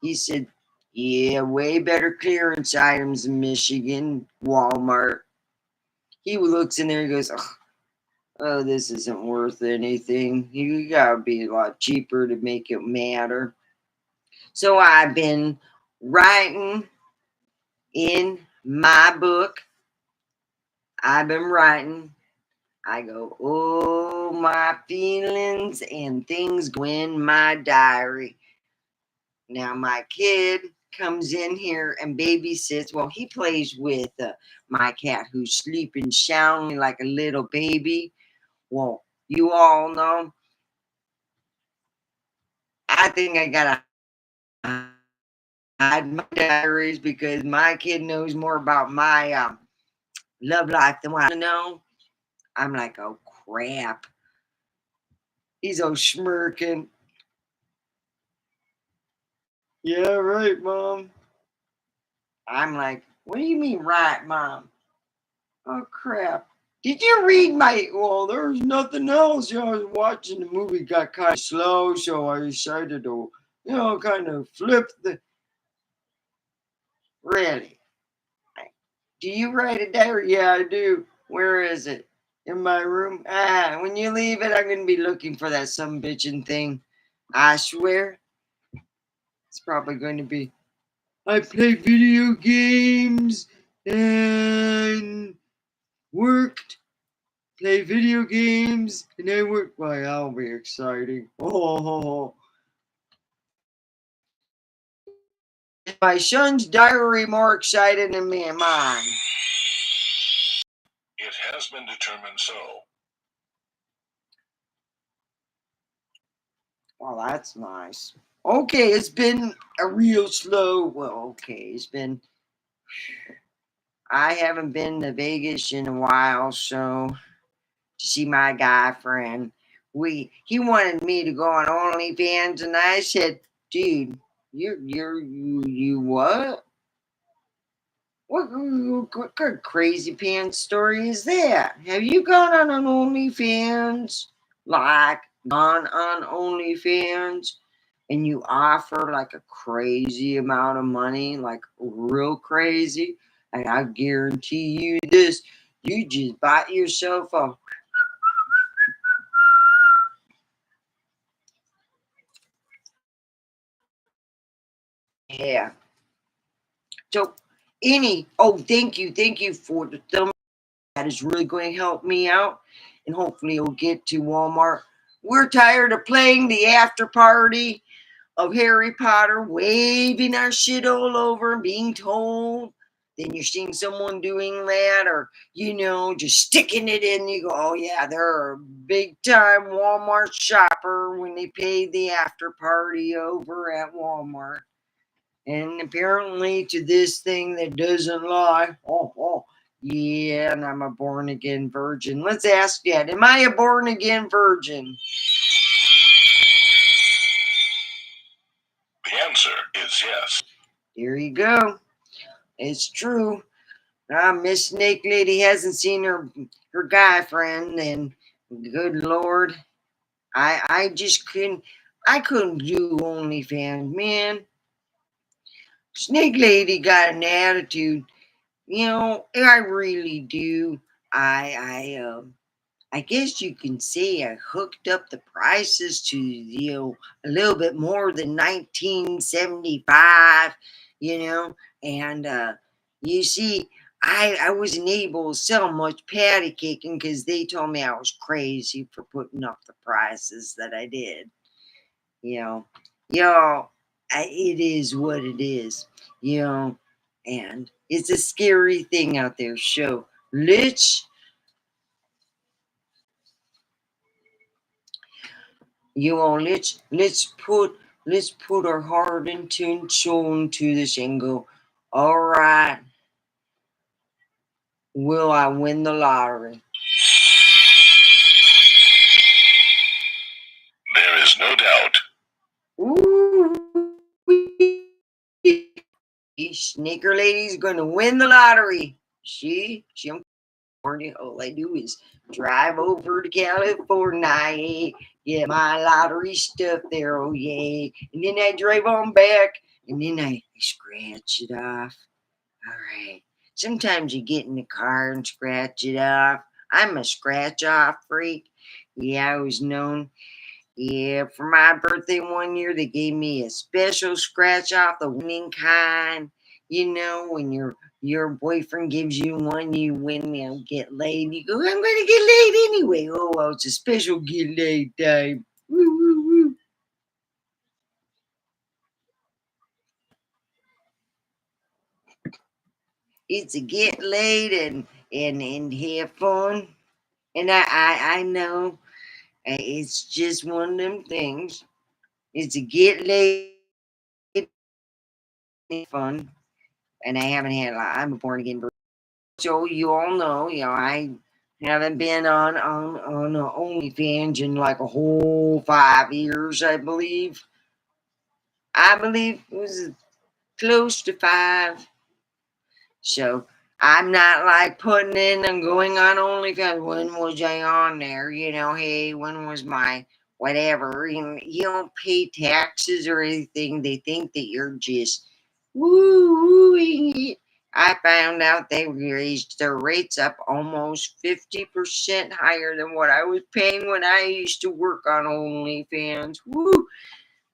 He said, yeah, way better clearance items in Michigan, Walmart. He looks in there and goes, oh, this isn't worth anything. You gotta be a lot cheaper to make it matter. So I've been writing in my book. I've been writing. I go, oh, my feelings and things go in my diary. Now, my kid comes in here and babysits. Well, he plays with my cat who's sleeping soundly like a little baby. Well, you all know, I think I got to hide my diaries because my kid knows more about my love life than what I know. I'm like, oh, crap. He's all smirking. Yeah, right, Mom. I'm like, what do you mean, right, Mom? Oh, crap. Did you read my... Well, there's nothing else. I was watching the movie, got kind of slow, so I decided to, kind of flip the... Really? Do you write a diary? Yeah, I do. Where is it? In my room? When you leave it, I'm going to be looking for that some bitchin' thing. I swear. It's probably going to be... I play video games and worked, play video games, and I work. Why, that'll be exciting. Oh, my son's diary more exciting than mine. It has been determined so. Well, that's nice. Okay, it's been a real slow. Well, okay, it's been. I haven't been to Vegas in a while, so to see my guy friend. He wanted me to go on OnlyFans, and I said, "Dude, you what? What kind of crazy pants story is that? Have you gone on an OnlyFans? Like gone on OnlyFans, and you offer like a crazy amount of money, like real crazy? And I guarantee you this: you just bought yourself a..." Yeah. So thank you for the thumb. That is really going to help me out, and hopefully it'll get to Walmart. We're tired of playing the after party of Harry Potter, waving our shit all over and being told. Then you're seeing someone doing that, or just sticking it in. You go, oh yeah, they're a big time Walmart shopper when they pay the after party over at Walmart. And apparently to this thing that doesn't lie. Oh, yeah, and I'm a born again virgin. Let's ask that. Am I a born again virgin? The answer is yes. There you go. It's true. Miss Snake Lady hasn't seen her guy friend, and good Lord, I just couldn't do OnlyFans, man. Snake Lady got an attitude. I really do. I guess you can say I hooked up the prices to, a little bit more than 1975, and you see, I wasn't able to sell much patty caking because they told me I was crazy for putting up the prices that I did. You know, it is what it is. You know, and it's a scary thing out there. So let's put our heart and soul into this and go. All right, will I win the lottery? There is no doubt. Ooh, Sneaker Lady's gonna win the lottery. I'm California. All I do is drive over to California, get my lottery stuff there, oh yay. And then I drive on back and then I scratch it off. All right. Sometimes you get in the car and scratch it off. I'm a scratch off freak. Yeah, I was known. Yeah, for my birthday one year, they gave me a special scratch off the winning kind. You know, when your boyfriend gives you one, you win, you'll get laid. You go, I'm gonna get laid anyway. Oh, well, it's a special get laid time. Woo, woo, woo. It's a get laid and have fun. And I know it's just one of them things. It's a get laid and fun. And I haven't had a lot. I'm a born again. So you all know, I haven't been on OnlyFans in like a whole 5 years, I believe. I believe it was close to 5. So I'm not like putting in and going on OnlyFans. When was I on there? Hey, when was my whatever? You don't pay taxes or anything. They think that you're just wooing it. I found out they raised their rates up almost 50% higher than what I was paying when I used to work on OnlyFans. Woo!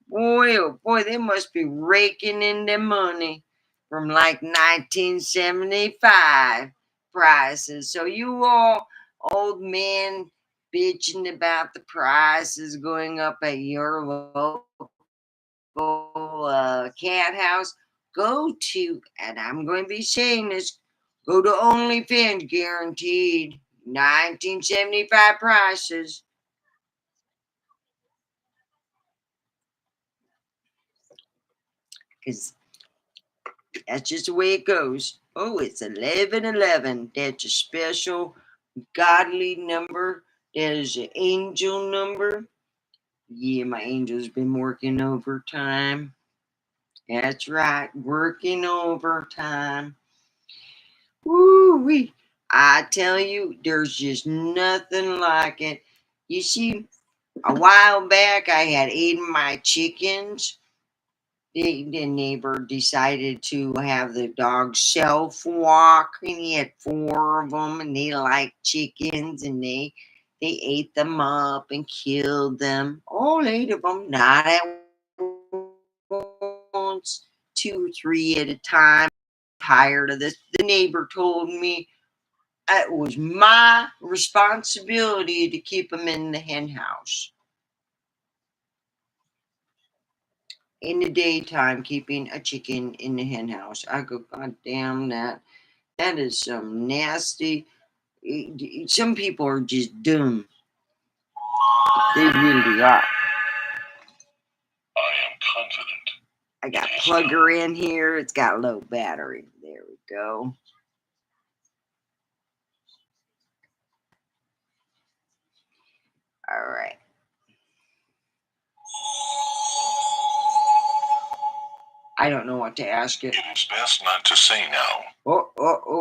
Boy, oh boy, they must be raking in the money from like 1975 prices. So you all old men bitching about the prices going up at your local cat house, go to, and I'm going to be saying this, go to OnlyFans, guaranteed 1975 prices, because that's just the way it goes. Oh, it's 1111. That's a special godly number. That is an angel number. Yeah, my angel's been working overtime. That's right, working overtime. Woo wee. I tell you, there's just nothing like it. You see, a while back, I had 8 of my chickens. The neighbor decided to have the dogs self walk, and he had 4 of them, and they liked chickens, and they ate them up and killed them. All 8 of them, not at once, 2 or 3 at a time. Tired of this. The neighbor told me it was my responsibility to keep them in the hen house. In the daytime, keeping a chicken in the hen house. I go, God damn that. That is some nasty. Some people are just dumb. They really are. I am confident. I got plugger in here. It's got low battery. There we go. All right. I don't know what to ask it. It is best not to say now. Oh,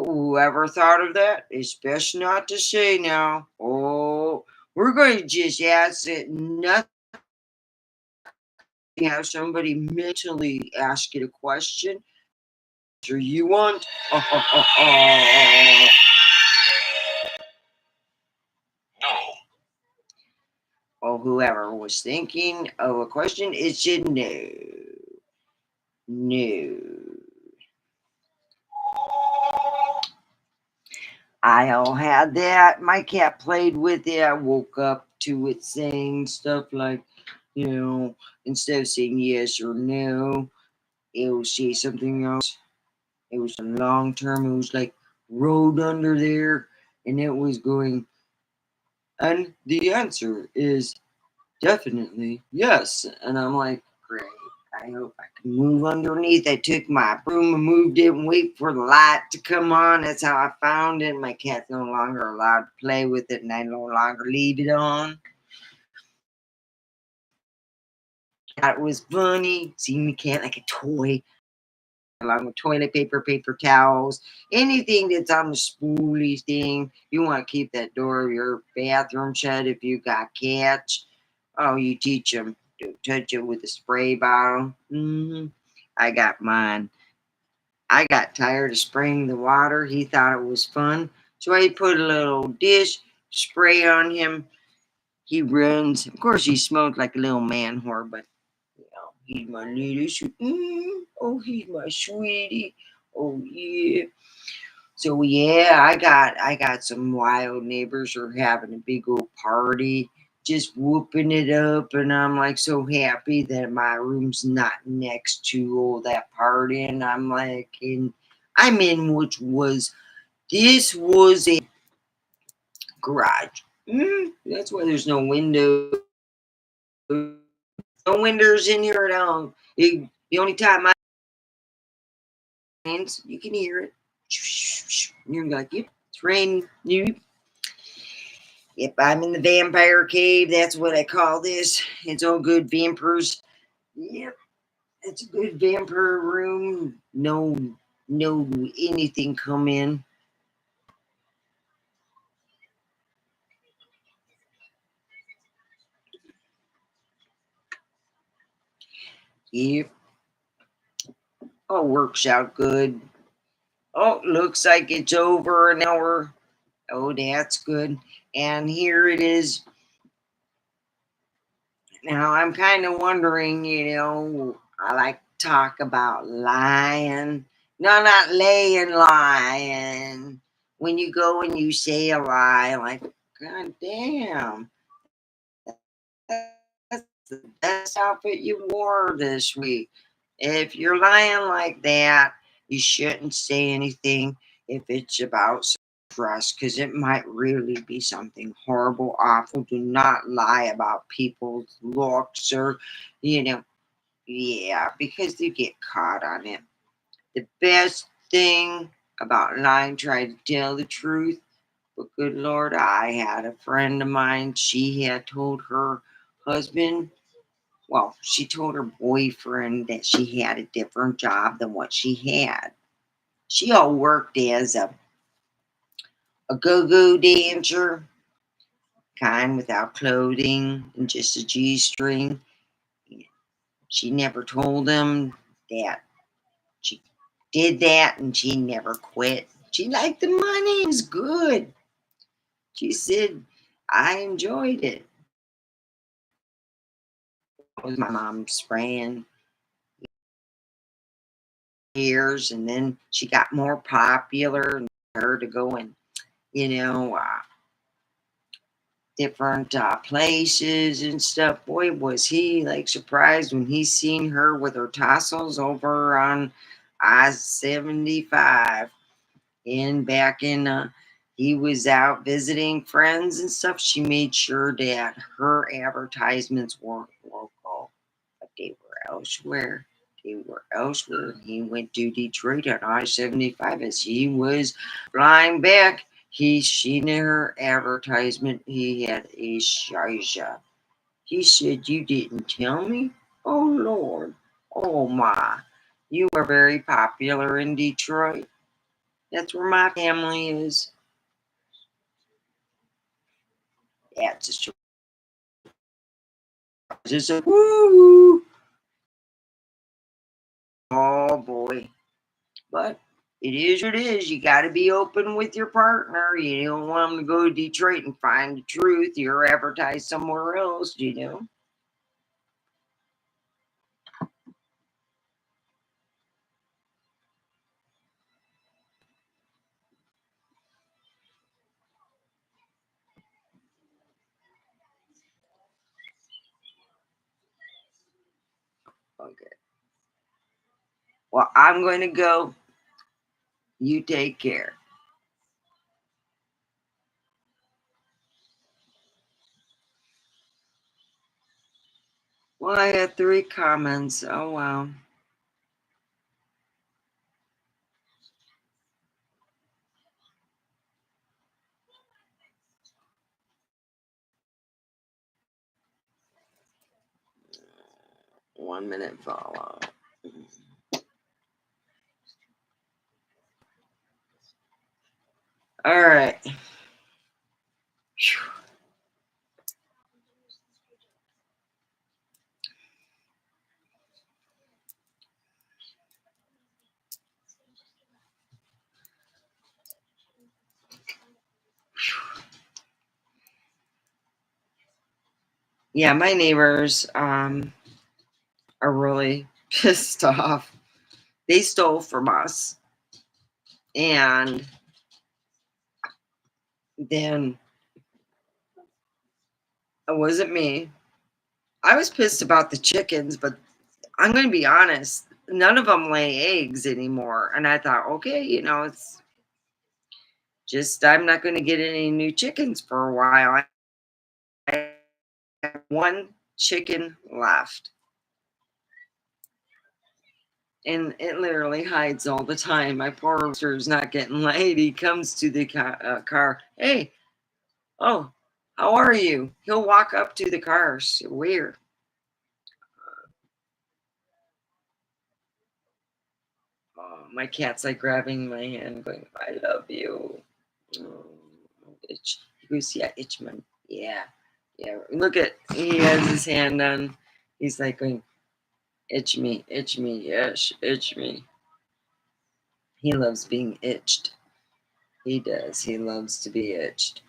whoever thought of that? It's best not to say now. Oh, we're going to just ask it nothing. Have somebody mentally ask it a question. Do you want? No. Oh, whoever was thinking of a question, it should no. No. I all had that. My cat played with it. I woke up to it saying stuff like, you know, instead of saying yes or no, it will say something else. It was a long term. It was like road under there, and it was going. And the answer is definitely yes. And I'm like, great. I hope I can move underneath. I took my broom and moved it and wait for the light to come on. That's how I found it. My cat's no longer allowed to play with it, and I no longer leave it on. Thought it was funny seeing the cat like a toy, along with toilet paper, paper towels, anything that's on the spoolie thing. You want to keep that door of your bathroom shut if you got cats. Oh, you teach them to touch it with a spray bottle. I got mine. I got tired of spraying the water. He thought it was fun. So I put a little dish spray on him. He runs. Of course, he smelled like a little man whore, but he's my little oh, he's my sweetie. Oh yeah. So yeah, I got some wild neighbors who are having a big old party, just whooping it up, and I'm like so happy that my room's not next to all that party, and I'm in this was a garage. That's why there's no window, no windows in here at all. The only time you can hear it. You're like, yep, it's raining. Yep, I'm in the vampire cave. That's what I call this. It's all good vampires. Yep, it's a good vampire room. No anything come in. Yep, all works out good. Oh, looks like it's over an hour. Oh, that's good. And here it is. Now I'm kind of wondering, I like to talk about lying. No, not laying, lying. When you go and you say a lie, like, God damn, that's the best outfit you wore this week. If you're lying like that, you shouldn't say anything if it's about trust, because it might really be something horrible, awful. Do not lie about people's looks or, you know, yeah, because they get caught on it. The best thing about lying, try to tell the truth. But good Lord, I had a friend of mine, she had told her husband, well, she told her boyfriend that she had a different job than what she had. She all worked as a go-go dancer, kind without clothing and just a G-string. She never told him that she did that, and she never quit. She liked the money. It was good. She said, I enjoyed it. It was my mom spraying years, and then she got more popular and her to go and, you know, different places and stuff. Boy, was he like surprised when he seen her with her tassels over on I-75. And back in, he was out visiting friends and stuff. She made sure that her advertisements weren't local, but they were elsewhere. They were elsewhere. He went to Detroit on I-75 as he was flying back. He seen her advertisement. He had a Shisha. He said, "You didn't tell me? Oh, Lord. Oh, my. You are very popular in Detroit. That's where my family is." That's a surprise. It's a woo. Oh, boy. But it is what it is. You got to be open with your partner. You don't want them to go to Detroit and find the truth. You're advertised somewhere else. Okay. Well, I'm going to go. You take care. Well, I had 3 comments. Oh, wow. One minute follow. All right. Phew. Yeah, my neighbors are really pissed off. They stole from us, and then it wasn't me. I was pissed about the chickens, but I'm going to be honest, none of them lay eggs anymore. And I thought, okay, it's just I'm not going to get any new chickens for a while. I have 1 chicken left, and it literally hides all the time. My poor rooster's not getting laid. He comes to the car. Hey, oh, how are you? He'll walk up to the car. So weird. My cat's like grabbing my hand, going, "I love you." Oh, itch. He goes, "Yeah, Itchman. Yeah, yeah." Look at he has his hand on. He's like going, itch me, yes, itch me." He loves being itched. He does. He loves to be itched.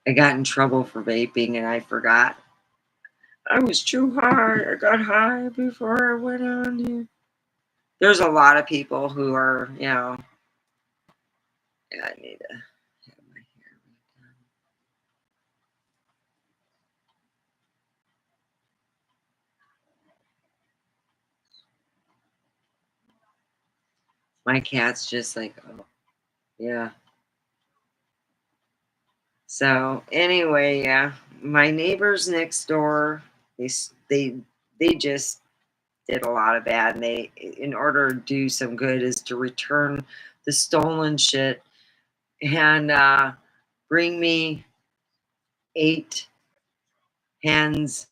I got in trouble for vaping and I forgot. I was too high. I got high before I went on here. There's a lot of people who are, I need to have my hair redone. My cat's just like, oh, yeah. So anyway, yeah, my neighbors next door, they s- they just did a lot of bad, and they, in order to do some good, is to return the stolen shit and bring me 8 hens.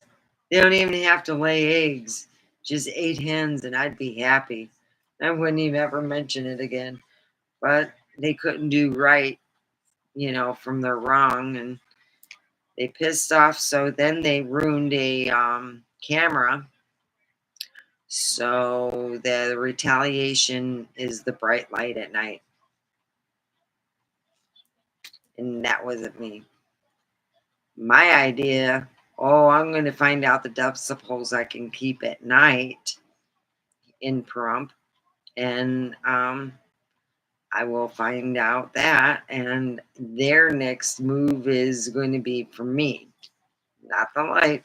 They don't even have to lay eggs, just 8 hens, and I'd be happy. I wouldn't even ever mention it again. But they couldn't do right, from their wrong, and they pissed off. So then they ruined a camera. So the retaliation is the bright light at night, and that wasn't me. My idea. Oh, I'm going to find out the decibels I can keep at night in Pahrump, and I will find out that, and their next move is going to be for me, not the light.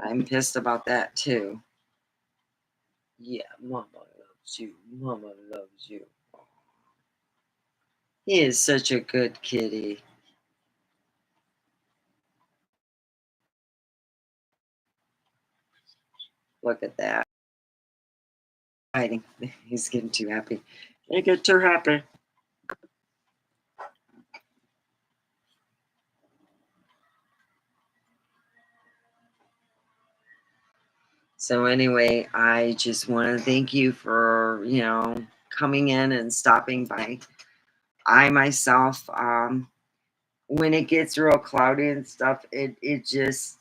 I'm pissed about that too. Yeah, Mama loves you. Mama loves you. He is such a good kitty. Look at that. Hiding. He's getting too happy. They get too happy. So anyway, I just want to thank you for, coming in and stopping by. I myself, when it gets real cloudy and stuff, it just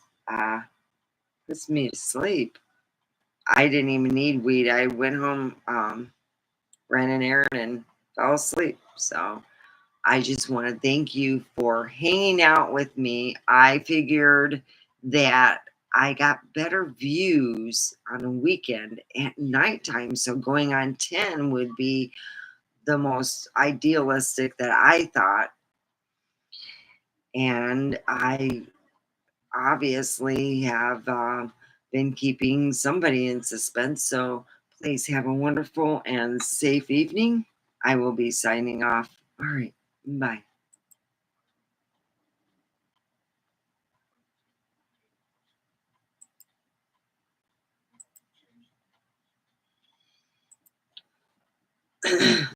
puts me to sleep. I didn't even need weed. I went home, ran an errand, and fell asleep. So I just want to thank you for hanging out with me. I figured that I got better views on a weekend at nighttime. So going on 10 would be the most idealistic that I thought. And I obviously have been keeping somebody in suspense. So please have a wonderful and safe evening. I will be signing off. All right. Bye.